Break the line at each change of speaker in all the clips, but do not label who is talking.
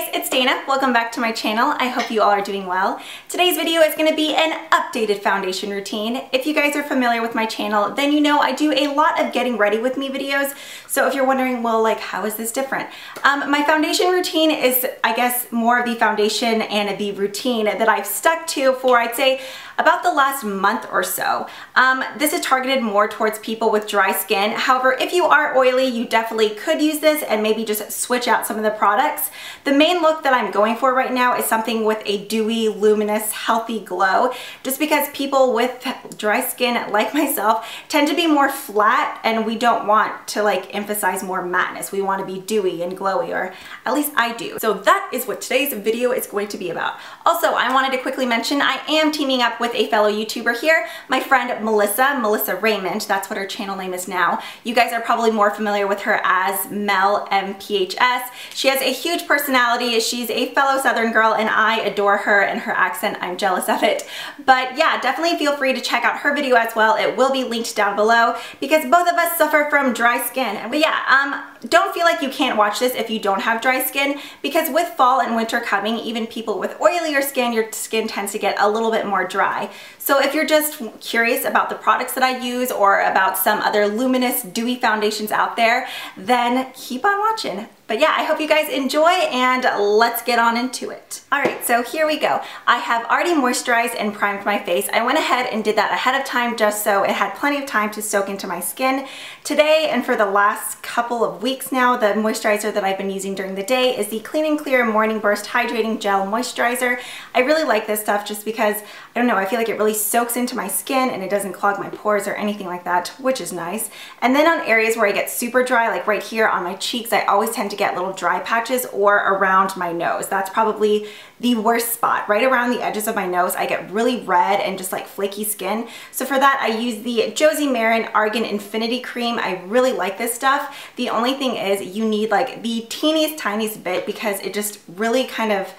Hey guys, it's Dana. Welcome back to my channel. I hope you all are doing well. Today's video is going to be an updated foundation routine. If you guys are familiar with my channel, then you know I do a lot of getting ready with me videos. So if you're wondering, well, like, how is this different? My foundation routine is, I guess, more of the foundation and the routine that I've stuck to for, I'd say, about the last month or so. This is targeted more towards people with dry skin. However, if you are oily, you definitely could use this and maybe just switch out some of the products. The main look that I'm going for right now is something with a dewy, luminous, healthy glow, just because people with dry skin like myself tend to be more flat, and we don't want to like emphasize more matteness. We want to be dewy and glowy, or at least I do. So that is what today's video is going to be about. Also, I wanted to quickly mention I am teaming up with a fellow YouTuber here, my friend Melissa Raymond. That's what her channel name is now. You guys are probably more familiar with her as Mel MPHS. She has a huge personality. She's a fellow Southern girl and I adore her and her accent. I'm jealous of it. But yeah, definitely feel free to check out her video as well. It will be linked down below because both of us suffer from dry skin. But yeah, don't feel like you can't watch this if you don't have dry skin, because with fall and winter coming, even people with oilier skin, your skin tends to get a little bit more dry. So if you're just curious about the products that I use or about some other luminous, dewy foundations out there, then keep on watching. But yeah, I hope you guys enjoy and let's get on into it. All right, so here we go. I have already moisturized and primed my face. I went ahead and did that ahead of time just so it had plenty of time to soak into my skin. Today and for the last couple of weeks now, the moisturizer that I've been using during the day is the Clean and Clear Morning Burst Hydrating Gel Moisturizer. I really like this stuff just because, I don't know, I feel like it really soaks into my skin and it doesn't clog my pores or anything like that, which is nice. And then on areas where I get super dry, like right here on my cheeks, I always tend to get little dry patches, or around my nose. That's probably the worst spot. Right around the edges of my nose, I get really red and just like flaky skin. So for that, I use the Josie Maran Argan Infinity Cream. I really like this stuff. The only thing is you need like the tiniest bit because it just really kind of,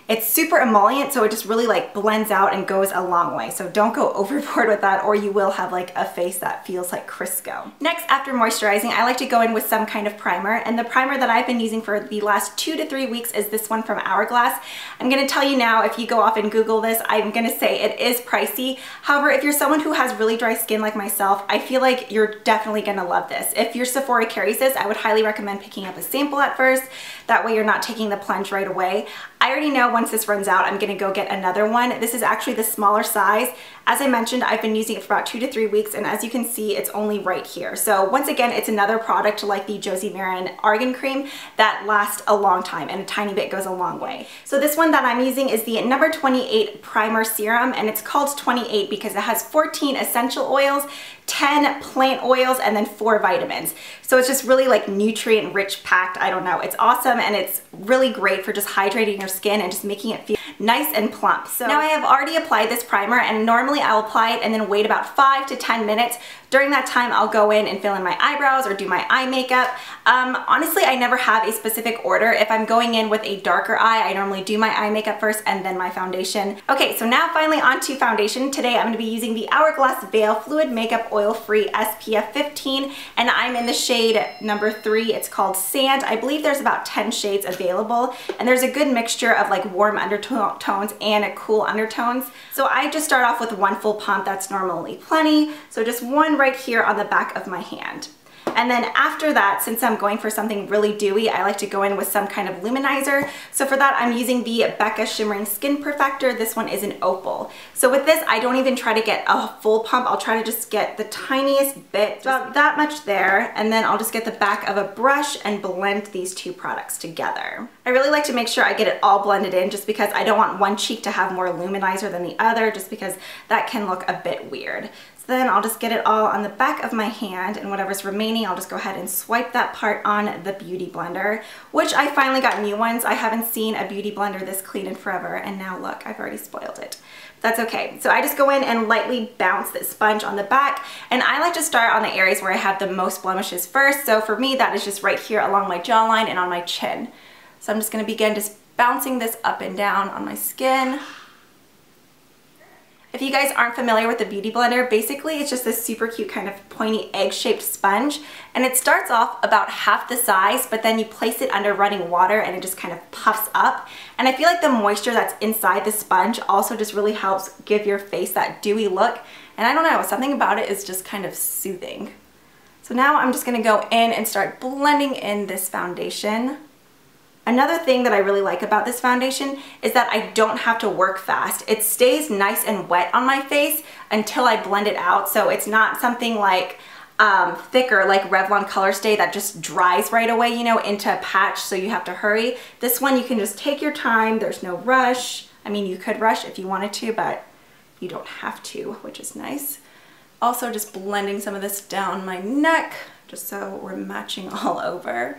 it's super emollient, so it just really like blends out and goes a long way. So don't go overboard with that or you will have like a face that feels like Crisco. Next, after moisturizing, I like to go in with some kind of primer, and the primer that I've been using for the last 2 to 3 weeks is this one from Hourglass. I'm gonna tell you now, if you go off and Google this, I'm gonna say it is pricey. However, if you're someone who has really dry skin like myself, I feel like you're definitely gonna love this. If your Sephora carries this, I would highly recommend picking up a sample at first. That way you're not taking the plunge right away. I already know once this runs out, I'm gonna go get another one. This is actually the smaller size. As I mentioned, I've been using it for about 2 to 3 weeks, and as you can see, it's only right here. So once again, it's another product like the Josie Maran Argan Cream that lasts a long time, and a tiny bit goes a long way. So this one that I'm using is the number 28 Primer Serum, and it's called 28 because it has 14 essential oils, 10 plant oils, and then 4 vitamins. So it's just really like nutrient rich packed. I don't know, it's awesome, and it's really great for just hydrating your skin and just making it feel nice and plump. So now I have already applied this primer, and normally I'll apply it and then wait about 5 to 10 minutes. During that time, I'll go in and fill in my eyebrows or do my eye makeup. Honestly, I never have a specific order. If I'm going in with a darker eye, I normally do my eye makeup first and then my foundation. Okay, so now finally onto foundation. Today I'm going to be using the Hourglass Veil Fluid Makeup Oil Free SPF 15, and I'm in the shade number 3. It's called Sand. I believe there's about 10 shades available, and there's a good mixture of like warm undertones and cool undertones. So I just start off with 1 full pump. That's normally plenty. So just 1 right here on the back of my hand. And then after that, since I'm going for something really dewy, I like to go in with some kind of luminizer. So for that, I'm using the Becca Shimmering Skin Perfector. This one is an opal. So with this, I don't even try to get a full pump. I'll try to just get the tiniest bit, about that much there, and then I'll just get the back of a brush and blend these 2 products together. I really like to make sure I get it all blended in, just because I don't want one cheek to have more luminizer than the other, just because that can look a bit weird. Then I'll just get it all on the back of my hand, and whatever's remaining, I'll just go ahead and swipe that part on the Beauty Blender, which I finally got new ones. I haven't seen a Beauty Blender this clean in forever, and now look, I've already spoiled it. That's okay. So I just go in and lightly bounce the sponge on the back, and I like to start on the areas where I have the most blemishes first. So for me, that is just right here along my jawline and on my chin. So I'm just gonna begin just bouncing this up and down on my skin. If you guys aren't familiar with the Beauty Blender, basically it's just this super cute kind of pointy egg-shaped sponge, and it starts off about half the size, but then you place it under running water and it just kind of puffs up. And I feel like the moisture that's inside the sponge also just really helps give your face that dewy look. And I don't know, something about it is just kind of soothing. So now I'm just gonna go in and start blending in this foundation. Another thing that I really like about this foundation is that I don't have to work fast. It stays nice and wet on my face until I blend it out. So it's not something like thicker like Revlon Color Stay that just dries right away, you know, into a patch, so you have to hurry. This one you can just take your time, there's no rush. I mean, you could rush if you wanted to, but you don't have to, which is nice. Also just blending some of this down my neck, just so we're matching all over.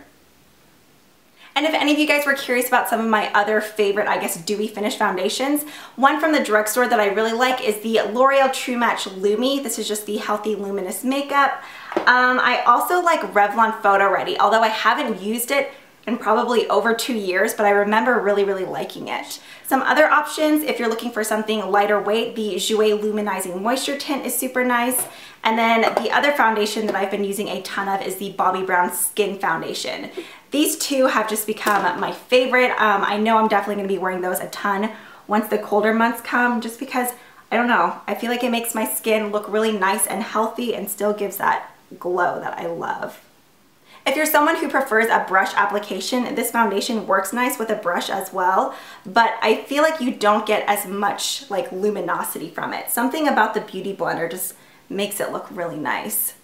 And if any of you guys were curious about some of my other favorite, I guess, dewy finish foundations, one from the drugstore that I really like is the L'Oreal True Match Lumi. This is just the Healthy Luminous Makeup. I also like Revlon Photo Ready, although I haven't used it in probably over 2 years, but I remember really, really liking it. Some other options, if you're looking for something lighter weight, the Jouer Luminizing Moisture Tint is super nice. And then the other foundation that I've been using a ton of is the Bobbi Brown Skin Foundation. These two have just become my favorite. I know I'm definitely gonna be wearing those a ton once the colder months come, just because, I don't know, I feel like it makes my skin look really nice and healthy and still gives that glow that I love. If you're someone who prefers a brush application, this foundation works nice with a brush as well, but I feel like you don't get as much like luminosity from it. Something about the Beauty Blender just makes it look really nice.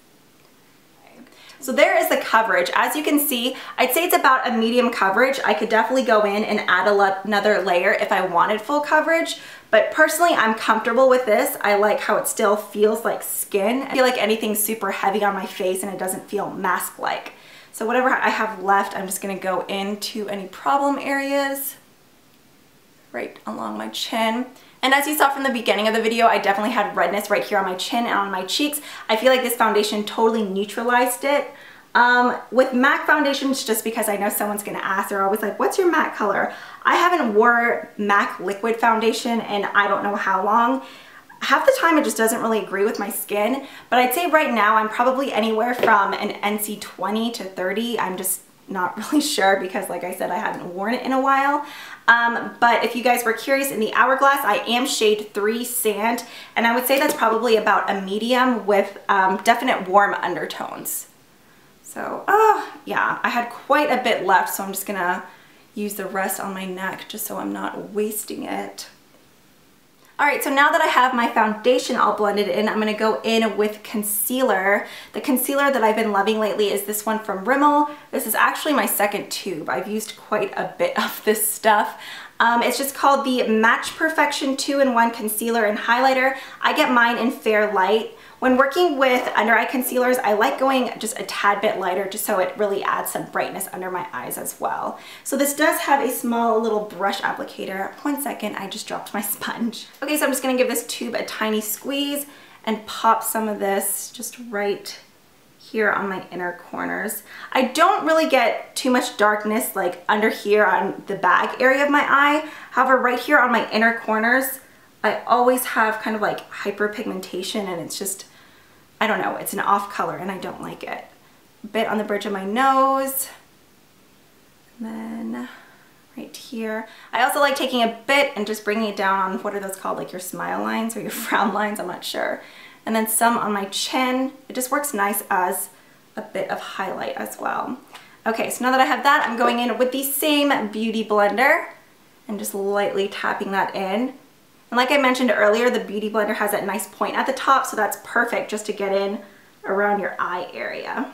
So there is the coverage. As you can see, I'd say it's about a medium coverage. I could definitely go in and add another layer if I wanted full coverage, but personally I'm comfortable with this. I like how it still feels like skin. I feel like anything's super heavy on my face and it doesn't feel mask-like. So whatever I have left, I'm just gonna go into any problem areas right along my chin. And as you saw from the beginning of the video, I definitely had redness right here on my chin and on my cheeks. I feel like this foundation totally neutralized it. With MAC foundations, just because I know someone's gonna ask, they're always like, what's your MAC color? I haven't wore MAC liquid foundation in I don't know how long. Half the time it just doesn't really agree with my skin, but I'd say right now I'm probably anywhere from an NC 20 to 30. I'm just not really sure because, like I said, I haven't worn it in a while. But if you guys were curious, in the Hourglass, I am shade 3 Sand, and I would say that's probably about a medium with definite warm undertones. So, yeah, I had quite a bit left, so I'm just gonna use the rest on my neck just so I'm not wasting it. Alright, so now that I have my foundation all blended in, I'm going to go in with concealer. The concealer that I've been loving lately is this one from Rimmel. This is actually my second tube. I've used quite a bit of this stuff. It's just called the Match Perfection 2-in-1 Concealer and Highlighter. I get mine in Fair Light. When working with under eye concealers, I like going just a tad bit lighter just so it really adds some brightness under my eyes as well. So this does have a small little brush applicator. 1 second, I just dropped my sponge. Okay, so I'm just gonna give this tube a tiny squeeze and pop some of this just right here on my inner corners. I don't really get too much darkness like under here on the bag area of my eye. However, right here on my inner corners, I always have kind of like hyperpigmentation, and it's just, I don't know, it's an off color and I don't like it. A bit on the bridge of my nose, and then right here. I also like taking a bit and just bringing it down on, what are those called, like your smile lines or your frown lines, I'm not sure. And then some on my chin. It just works nice as a bit of highlight as well. Okay, so now that I have that, I'm going in with the same Beauty Blender and just lightly tapping that in. And like I mentioned earlier, the Beauty Blender has that nice point at the top, so that's perfect just to get in around your eye area.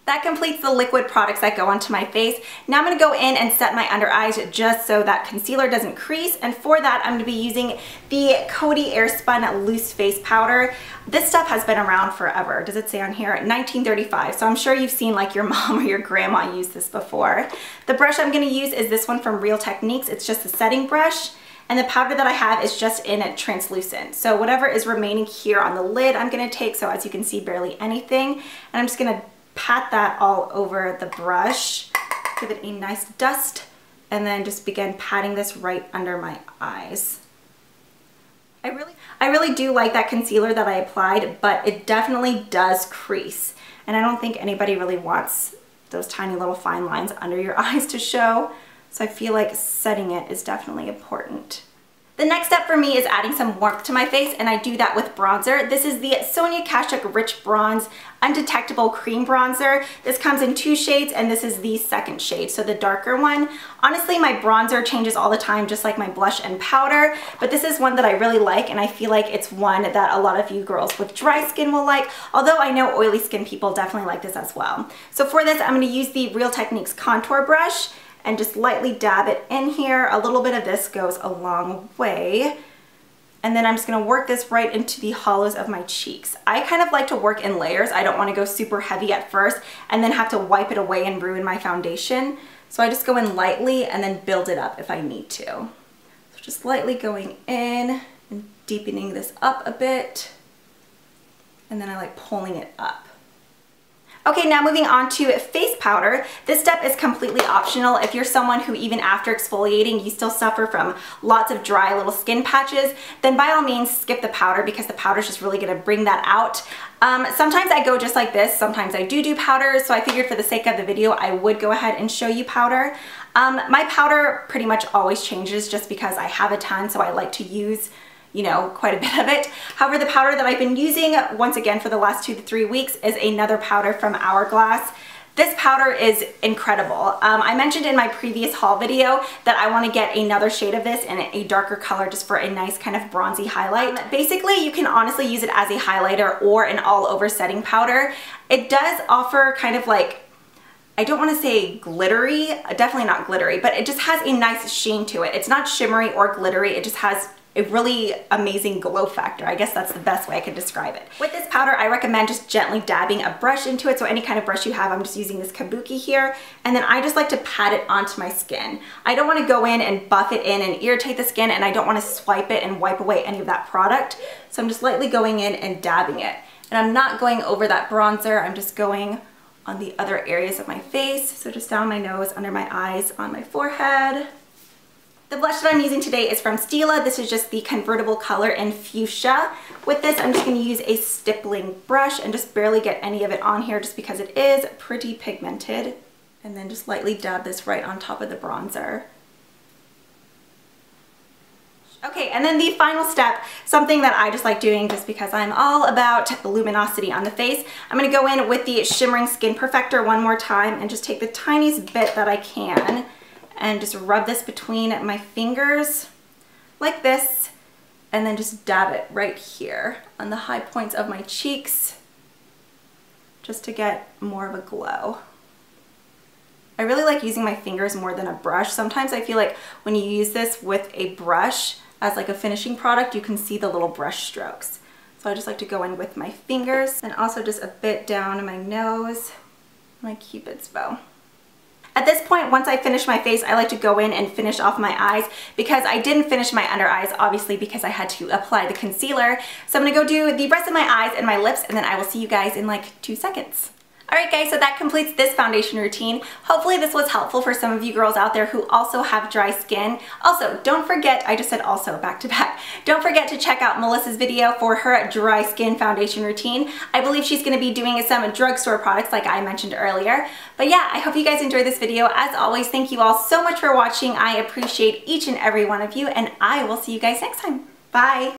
That completes the liquid products that go onto my face. Now I'm going to go in and set my under eyes just so that concealer doesn't crease, and for that I'm going to be using the Cody Spun Loose Face Powder. This stuff has been around forever. Does it say on here? 1935, so I'm sure you've seen like your mom or your grandma use this before. The brush I'm going to use is this one from Real Techniques. It's just a setting brush, and the powder that I have is just in a translucent. So whatever is remaining here on the lid I'm going to take, so as you can see, barely anything, and I'm just going to pat that all over the brush, give it a nice dust, and then just begin patting this right under my eyes. I really do like that concealer that I applied, but it definitely does crease. And I don't think anybody really wants those tiny little fine lines under your eyes to show. So I feel like setting it is definitely important. The next step for me is adding some warmth to my face, and I do that with bronzer. This is the Sonia Kashuk Rich Bronze Undetectable Cream Bronzer. This comes in 2 shades, and this is the second shade, so the darker one. Honestly, my bronzer changes all the time, just like my blush and powder, but this is one that I really like, and I feel like it's one that a lot of you girls with dry skin will like, although I know oily skin people definitely like this as well. So for this, I'm going to use the Real Techniques contour brush and just lightly dab it in here. A little bit of this goes a long way. And then I'm just gonna work this right into the hollows of my cheeks. I kind of like to work in layers. I don't wanna go super heavy at first and then have to wipe it away and ruin my foundation. So I just go in lightly and then build it up if I need to. So just lightly going in and deepening this up a bit. And then I like pulling it up. Okay, now moving on to face powder. This step is completely optional. If you're someone who even after exfoliating, you still suffer from lots of dry little skin patches, then by all means skip the powder because the powder is just really gonna bring that out. Sometimes I go just like this, sometimes I do powder, so I figured for the sake of the video, I would go ahead and show you powder. My powder pretty much always changes just because I have a ton, so I like to use quite a bit of it. However, the powder that I've been using, once again for the last 2 to 3 weeks, is another powder from Hourglass. This powder is incredible. I mentioned in my previous haul video that I want to get another shade of this in a darker color just for a nice kind of bronzy highlight. Basically, you can honestly use it as a highlighter or an all-over setting powder. It does offer kind of like, I don't want to say glittery, definitely not glittery, but it just has a nice sheen to it. It's not shimmery or glittery, it just has a really amazing glow factor. I guess that's the best way I could describe it. With this powder, I recommend just gently dabbing a brush into it. So any kind of brush you have, I'm just using this kabuki here. And then I just like to pat it onto my skin. I don't want to go in and buff it in and irritate the skin, and I don't want to swipe it and wipe away any of that product. So I'm just lightly going in and dabbing it. And I'm not going over that bronzer, I'm just going on the other areas of my face. So just down my nose, under my eyes, on my forehead. The blush that I'm using today is from Stila. This is just the Convertible color in Fuschia. With this, I'm just going to use a stippling brush and just barely get any of it on here just because it is pretty pigmented. And then just lightly dab this right on top of the bronzer. Okay, and then the final step, something that I just like doing just because I'm all about luminosity on the face. I'm going to go in with the Shimmering Skin Perfector one more time and just take the tiniest bit that I can and just rub this between my fingers like this, and then just dab it right here on the high points of my cheeks just to get more of a glow. I really like using my fingers more than a brush. Sometimes I feel like when you use this with a brush as like a finishing product, you can see the little brush strokes. So I just like to go in with my fingers and also just a bit down my nose, my Cupid's bow. At this point, once I finish my face, I like to go in and finish off my eyes because I didn't finish my under eyes, obviously, because I had to apply the concealer. So I'm gonna go do the rest of my eyes and my lips, and then I will see you guys in like 2 seconds. Alright guys, so that completes this foundation routine. Hopefully this was helpful for some of you girls out there who also have dry skin. Also, don't forget, I just said also back to back, don't forget to check out Melissa's video for her dry skin foundation routine. I believe she's going to be doing some drugstore products like I mentioned earlier. But yeah, I hope you guys enjoyed this video. As always, thank you all so much for watching. I appreciate each and every one of you, and I will see you guys next time. Bye!